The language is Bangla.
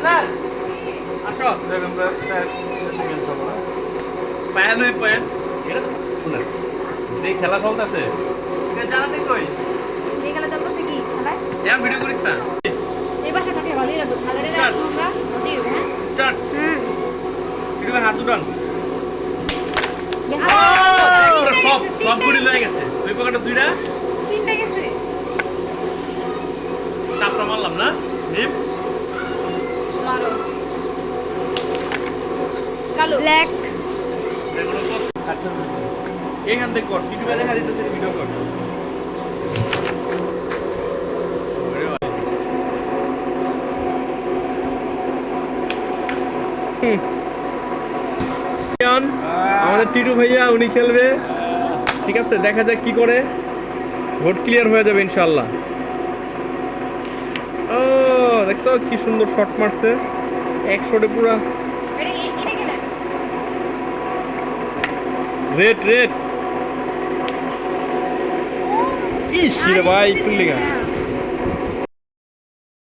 আসো পায়া নয় পায়া এটা শুনেন যে খেলা চলতেছে জানাতে কই যে খেলা চলতেছে কি খেলায় এখন ভিডিও করিস না এই বাসাটাকে ভালোই লাগতো সাদারে Start. আমরা মজাই হবে হ্যাঁ স্টার্ট ভিডিও হাত উঠান দেখা একবারে সব গুলি লয়ে গেছে ওই পকেটে দুইটা তিনটা গেছে চাপটা মারলাম না নিম মারো কালো ব্ল্যাক এখান থেকে কর টিভিতে দেখা দিতেছে ভিডিও কর আমাদের টিটু ভাইয়া উনি খেলবে ঠিক আছে দেখা যাক কি করে ভোট ক্লিয়ার হয়ে যাবে ইনশাআল্লাহ ও দেখছো কি সুন্দর শট মারছে এক শটে পুরা এটা খেলা রেড ইস রে ভাই একটু লেগা